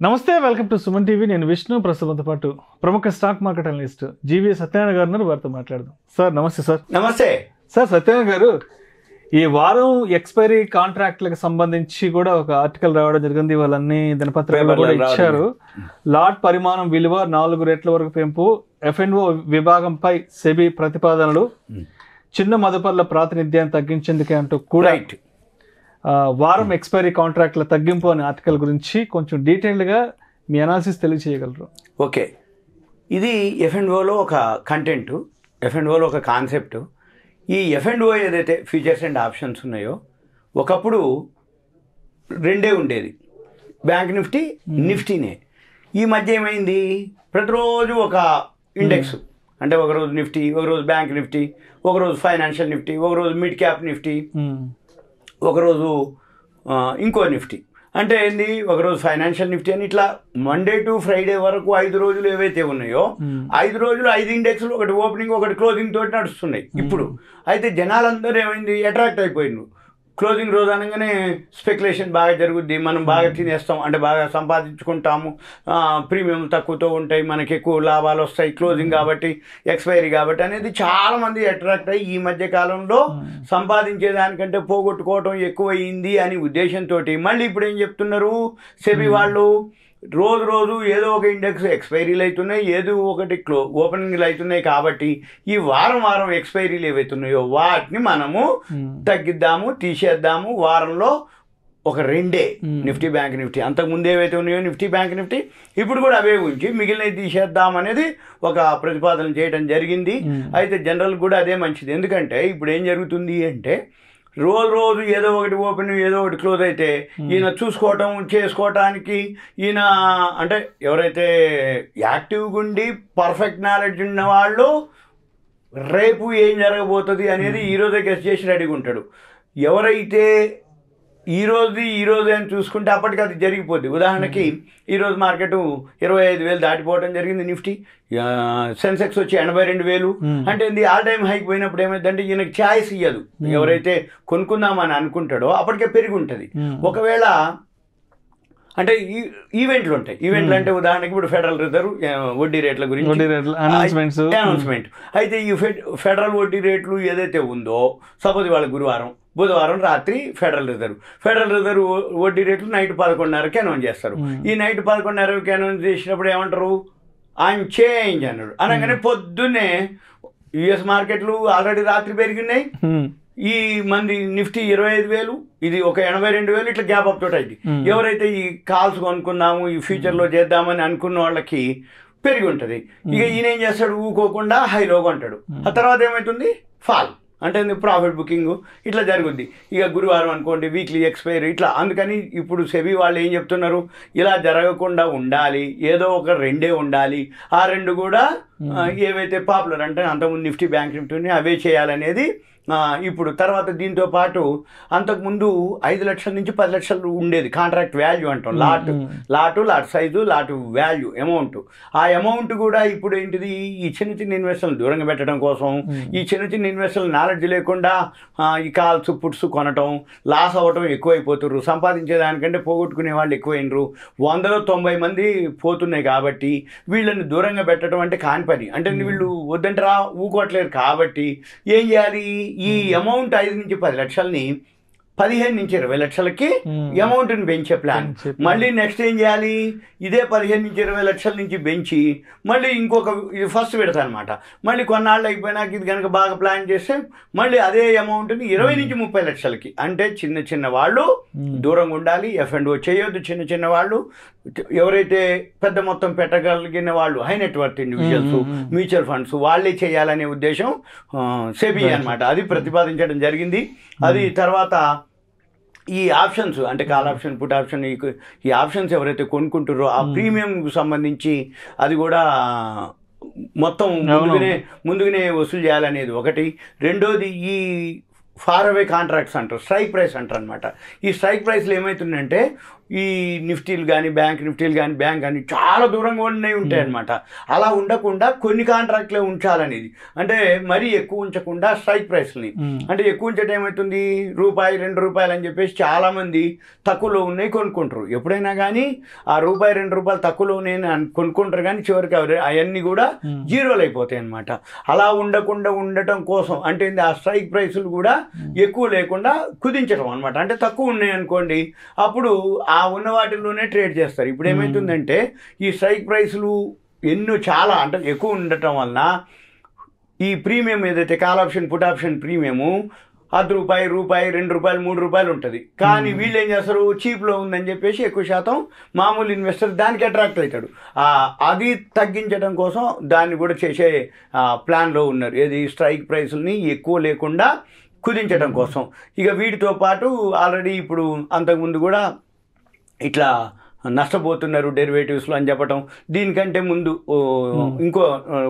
నమస్తే, welcome to Suman TV. నేను విష్ణు. ప్రస్తుతంతో పాటు ప్రముఖ stock market analyst GV Satyanarayana గారు ఉన్నారు. వారితో మాట్లాడదాం. సార్ నమస్తే. సార్ నమస్తే. సార్ సత్యనారాయణ గారు, ఈ వారం ఎక్స్పైరీ కాంట్రాక్ట్లకు సంబంధించి కూడా ఒక ఆర్టికల్ రావడం జరిగింది. వాళ్ళన్ని దినపత్రికలు కూడా ఇచ్చారు. లాట్ పరిమాణం విలువ 4 రెట్ల వరకు పెంపు, F&O విభాగంపై సెబీ ప్రతిపాదనలు, చిన్న మదుపర్ల ప్రాతినిధ్యాన్ని తగ్గించేందుకే అంటూ కూడా వారం ఎక్స్పైరీ కాంట్రాక్ట్ల తగ్గింపు అనే ఆర్టికల్ గురించి కొంచెం డీటెయిల్డ్గా మీ అనాలిసిస్ తెలియజేయగలరు? ఓకే, ఇది F&Oలో ఒక కంటెంట్, F&Oలో ఒక కాన్సెప్ట్. ఈ F&O ఏదైతే ఫ్యూచర్స్ అండ్ ఆప్షన్స్ ఉన్నాయో ఒకప్పుడు రెండే ఉండేది, బ్యాంక్ నిఫ్టీ, నిఫ్టీనే. ఈ మధ్య ఏమైంది, ప్రతిరోజు ఒక ఇండెక్స్, అంటే ఒకరోజు నిఫ్టీ, ఒకరోజు బ్యాంక్ నిఫ్టీ, ఒకరోజు ఫైనాన్షియల్ నిఫ్టీ, ఒకరోజు మిడ్ క్యాప్ నిఫ్టీ, ఒకరోజు ఇంకో నిఫ్టీ. అంటే ఏంది, ఒకరోజు ఫైనాన్షియల్ నిఫ్టీ అని ఇట్లా మండే టు ఫ్రైడే వరకు 5 రోజులు ఏవైతే ఉన్నాయో 5 రోజులు 5 ఇండెక్స్లు, ఒకటి ఓపెనింగ్ ఒకటి క్లోజింగ్ తోటి నడుస్తున్నాయి ఇప్పుడు. అయితే జనాలందరూ ఏమైంది, అట్రాక్ట్ అయిపోయింది. క్లోజింగ్ రోజు అనగానే స్పెక్యులేషన్ బాగా జరుగుద్ది, మనం బాగా తినేస్తాం, అంటే బాగా సంపాదించుకుంటాము, ప్రీమియం తక్కువతో ఉంటాయి, మనకి ఎక్కువ లాభాలు వస్తాయి, క్లోజింగ్ కాబట్టి, ఎక్స్పైరీ కాబట్టి అనేది చాలామంది అట్రాక్ట్ అయ్యి ఈ మధ్య కాలంలో సంపాదించేదానికంటే పోగొట్టుకోవటం ఎక్కువయింది అని ఉద్దేశంతో మళ్ళీ ఇప్పుడు ఏం చెప్తున్నారు సెబీ వాళ్ళు, రోజు ఏదో ఒక ఇండెక్స్ ఎక్స్పైరీలు అవుతున్నాయి, ఏదో ఒకటి ఓపెనింగ్లు అవుతున్నాయి. కాబట్టి ఈ వారం ఎక్స్పైరీలు ఏవైతున్నాయో వాటిని మనము తగ్గిద్దాము, తీసేద్దాము. వారంలో ఒక 2 నిఫ్టీ బ్యాంక్ నిఫ్టీ, అంతకుముందు ఏవైతే ఉన్నాయో నిఫ్టీ బ్యాంక్ నిఫ్టీ, ఇప్పుడు కూడా అవే ఉంచి మిగిలినవి తీసేద్దాం అనేది ఒక ప్రతిపాదన చేయడం జరిగింది. అయితే జనరల్ కూడా అదే మంచిది. ఎందుకంటే ఇప్పుడు ఏం జరుగుతుంది అంటే, రోజు ఏదో ఒకటి ఓపెన్, ఏదో ఒకటి క్లోజ్ అయితే ఈయన చూసుకోవటం చేసుకోవటానికి, ఈయన అంటే ఎవరైతే యాక్టివ్గా ఉండి పర్ఫెక్ట్ నాలెడ్జ్ ఉన్న వాళ్ళు రేపు ఏం జరగబోతుంది అనేది ఈరోజే గెస్ చేసి రెడీగా ఉంటాడు. ఎవరైతే ఈరోజు అని చూసుకుంటే అప్పటికి అది జరిగిపోద్ది. ఉదాహరణకి ఈరోజు మార్కెట్ 25,000 దాటిపోవడం జరిగింది, నిఫ్టీ, సెన్సెక్స్ వచ్చి 82,000. అంటే ఇది ఆల్ టైమ్ హైక్ పోయినప్పుడు ఏమైందంటే ఈయనకి ఛాయిస్ ఇయ్యదు. ఎవరైతే కొనుక్కుందామని అనుకుంటాడో అప్పటికే పెరిగి ఉంటుంది. ఒకవేళ అంటే ఈవెంట్లు ఉంటాయి. ఈవెంట్లు అంటే ఉదాహరణకి ఇప్పుడు ఫెడరల్ రిజర్వ్ వడ్డీ రేట్ల గురించి అనౌన్స్మెంట్. అయితే ఈ ఫెడరల్ వడ్డీ రేట్లు ఏదైతే ఉందో, సపోజ్ వాళ్ళ బుధవారం రాత్రి ఫెడరల్ రిజర్వ్ వడ్డీ రేట్లు నైట్ 11:30కి అనౌన్స్ చేస్తారు. ఈ నైట్ 11:30కి అనౌన్స్ చేసినప్పుడు ఏమంటారు, అన్చేంజ్ అన్నాడు. అనగానే పొద్దున్నే యుఎస్ మార్కెట్లు ఆల్రెడీ రాత్రి పెరిగినాయి. ఈ మంది నిఫ్టీ 25,000, ఇది ఒక 82,000, ఇట్లా గ్యాప్ అప్ తోటి అయింది. ఎవరైతే ఈ కాల్స్ కొనుక్కుందాము, ఈ ఫ్యూచర్లో చేద్దామని అనుకున్న వాళ్ళకి పెరిగి ఉంటుంది. ఇక ఈయన ఏం చేస్తాడు, ఊకోకుండా హైలో కొంటాడు. ఆ తర్వాత ఏమవుతుంది, ఫాల్, అంటే ప్రాఫిట్ బుకింగ్ ఇట్లా జరుగుద్ది. ఇక గురువారం అనుకోండి వీక్లీ ఎక్స్పైరీ ఇట్లా. అందుకని ఇప్పుడు సెబీ వాళ్ళు ఏం చెప్తున్నారు, ఇలా జరగకుండా ఉండాలి, ఏదో ఒక 2 ఉండాలి. ఆ 2 కూడా ఏవైతే పాపులర్ అంటే అంతకుముందు నిఫ్టీ బ్యాంక్ నిఫ్టీని అవే చేయాలనేది ఇప్పుడు. తర్వాత దీంతో పాటు అంతకుముందు 5 లక్షల నుంచి 10 లక్షలు ఉండేది కాంట్రాక్ట్ వాల్యూ అంటాం. Lot size, lot value, amount. ఆ అమౌంట్ కూడా ఇప్పుడు ఏంటిది, ఈ చిన్న ఇన్వెస్టర్లు దూరంగా పెట్టడం కోసం, ఈ చిన్న ఇన్వెస్టర్లు నాలెడ్జ్ లేకుండా ఈ కాల్స్ పుట్స్ కొనటం, లాస్ అవ్వటం ఎక్కువైపోతున్నారు. సంపాదించేదానికంటే పోగొట్టుకునే వాళ్ళు ఎక్కువైనరు. 190 మంది పోతున్నాయి. కాబట్టి వీళ్ళని దూరంగా పెట్టడం అంటే కాని పని. అంటే వీళ్ళు వద్దంటే ఊకోవట్లేరు. కాబట్టి ఏం చేయాలి, ఈ అమౌంట్ 5 నుంచి 10 లక్షల్ని 15 నుంచి 20 లక్షలకి అమౌంట్ని పెంచే ప్లాన్. మళ్ళీ నెక్స్ట్ ఏం చేయాలి, ఇదే 15 నుంచి 20 లక్షల నుంచి పెంచి మళ్ళీ ఇంకొక, ఇది ఫస్ట్ విడత అనమాట. మళ్ళీ కొన్నాళ్ళు అయిపోయినాక ఇది కనుక బాగా ప్లాన్ చేస్తే మళ్ళీ అదే అమౌంట్ని 20 నుంచి 30 లక్షలకి. అంటే చిన్న వాళ్ళు దూరంగా ఉండాలి, F&O చేయొద్దు. చిన్న వాళ్ళు, ఎవరైతే పెద్ద మొత్తం పెట్టగలిగిన వాళ్ళు, high net worth individuals, mutual funds, వాళ్ళే చేయాలనే ఉద్దేశం సెబీ అనమాట. అది ప్రతిపాదించడం జరిగింది. అది తర్వాత ఈ ఆప్షన్స్ అంటే కాల్ ఆప్షన్, పుట్ ఆప్షన్, ఈ ఆప్షన్స్ ఎవరైతే కొనుక్కుంటారో ఆ ప్రీమియంకు సంబంధించి అది కూడా మొత్తం ముందుగానే వసూలు చేయాలనేది ఒకటి. రెండోది ఈ ఫార్ అవే కాంట్రాక్ట్స్ అంటారు, స్ట్రైక్ ప్రైస్ అంటారు అనమాట. ఈ స్ట్రైక్ ప్రైస్లో ఏమవుతుందంటే ఈ నిఫ్టీలు కానీ బ్యాంక్ నిఫ్టీలు కానీ బ్యాంక్ కానీ చాలా దూరంగా ఉన్నాయి ఉంటాయి అనమాట. అలా ఉండకుండా కొన్ని కాంట్రాక్ట్లే ఉంచాలనేది, అంటే మరీ ఎక్కువ ఉంచకుండా స్ట్రైక్ ప్రైస్ని, అంటే ఎక్కువ ఉంచడం ఏమవుతుంది రూపాయి 2 రూపాయలు అని చెప్పేసి చాలామంది తక్కువలో ఉన్నాయి కొనుక్కుంటారు. ఎప్పుడైనా కానీ ఆ రూపాయి 2 రూపాయలు తక్కువలో ఉన్నాయి కొనుక్కుంటారు, కానీ చివరికి అవన్నీ కూడా జీరోలు అయిపోతాయి అనమాట. అలా ఉండకుండా ఉండటం కోసం అంటే ఆ స్ట్రైక్ ప్రైసులు కూడా ఎక్కువ లేకుండా కుదించడం అనమాట. అంటే తక్కువ ఉన్నాయి అనుకోండి, అప్పుడు ఆ ఉన్న వాటిల్లోనే ట్రేడ్ చేస్తారు. ఇప్పుడు ఏమవుతుందంటే ఈ స్ట్రైక్ ప్రైసులు ఎన్నో చాలా అంటే ఎక్కువ ఉండటం వలన ఈ ప్రీమియం ఏదైతే call option put option premium రూపాయి 2 రూపాయలు 3 రూపాయలు ఉంటుంది. కానీ వీళ్ళు ఏం చేస్తారు, చీప్లో ఉందని చెప్పేసి ఎక్కువ శాతం మామూలు ఇన్వెస్టర్ దానికి అట్రాక్ట్ అవుతాడు. అది తగ్గించడం కోసం దాన్ని కూడా చేసే ప్లాన్లో ఉన్నారు. ఏది స్ట్రైక్ ప్రైసుల్ని ఎక్కువ లేకుండా కుదించడం కోసం. ఇక వీటితో పాటు ఆల్రెడీ ఇప్పుడు అంతకుముందు కూడా ఇట్లా నష్టపోతున్నారు డెరివేటివ్స్లో అని చెప్పటం, దీనికంటే ముందు ఇంకో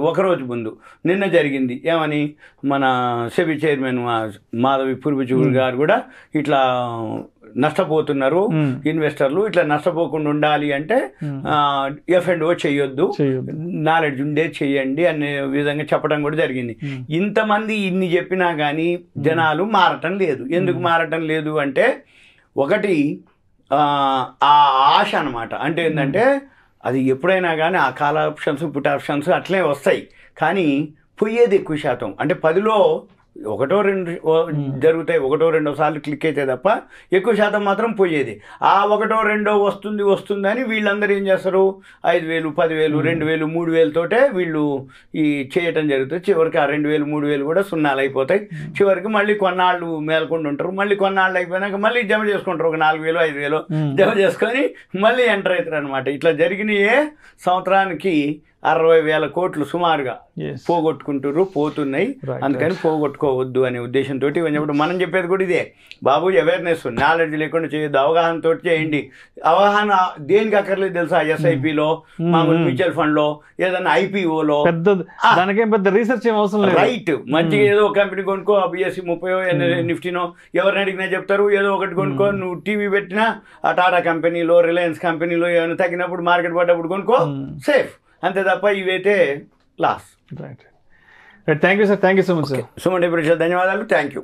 ఒకరోజు ముందు నిన్న జరిగింది ఏమని, మన సెబీ చైర్మన్ మాధవి పుర్బిచూర్ గారు కూడా ఇట్లా నష్టపోతున్నారు ఇన్వెస్టర్లు, ఇట్లా నష్టపోకుండా ఉండాలి అంటే F&O చేయొద్దు, నాలెడ్జ్ ఉండే చెయ్యండి అనే విధంగా చెప్పడం కూడా జరిగింది. ఇంతమంది ఇన్ని చెప్పినా కానీ జనాలు మారటం లేదు. ఎందుకు మారటం లేదు అంటే ఒకటి ఆ ఆశ అనమాట. అంటే ఏంటంటే అది ఎప్పుడైనా కానీ ఆ కాల్ ఆప్షన్స్ పుట్ ఆప్షన్స్ అట్లే వస్తాయి, కానీ పోయేది ఎక్కువ శాతం. అంటే 10లో 1 2 జరుగుతాయి, 1 2 సార్లు క్లిక్ అయితే తప్ప ఎక్కువ శాతం మాత్రం పోయేది. ఆ 1 2 వస్తుందని వీళ్ళందరూ ఏం చేస్తారు, 5,000 10,000 2,000 3,000 తోటే వీళ్ళు ఈ చేయటం జరుగుతుంది. చివరికి ఆ 2,000 3,000 కూడా సున్నాలు అయిపోతాయి. చివరికి మళ్ళీ కొన్నాళ్ళు మేల్కొని ఉంటారు, మళ్ళీ కొన్నాళ్ళు అయిపోయినాక మళ్ళీ జమ చేసుకుంటారు, ఒక 4,000 5,000 జమ చేసుకొని మళ్ళీ ఎంటర్ అవుతారు అనమాట. ఇట్లా జరిగినాయే సంవత్సరానికి 60,000 కోట్లు సుమారుగా పోగొట్టుకుంటారు, పోతున్నాయి. అందుకని పోగొట్టుకోవద్దు అనే ఉద్దేశంతో ఇవన్నీ మనం చెప్పేది కూడా ఇదే బాబు, అవేర్నెస్ నాలెడ్జ్ లేకుండా చేయొద్దు, అవగాహనతో చేయండి. అవగాహన దేనికి అక్కర్లేదు తెలుసా, SIPలో మామూలు మ్యూచువల్ ఫండ్లో ఏదైనా IPOలో పెద్ద రీసెర్చ్ ఏం అవసరం లేదు. రైట్, మంచిగా ఏదో ఒక కంపెనీ కొనుక్కో, BSE 30 నిఫ్టీనో ఎవరిని అడిగినా చెప్తారు, ఏదో ఒకటి కొనుక్కో. నువ్వు టీవీ పెట్టినా ఆ టాటా కంపెనీలో రిలయన్స్ కంపెనీలో ఏమైనా తగ్గినప్పుడు మార్కెట్ పడ్డప్పుడు కొనుక్కో, సేఫ్. అంతే తప్ప ఇవైతే loss. Right. Thank you sir, thank you so much sir. Suman ధన్యవాదాలు, థ్యాంక్ యూ.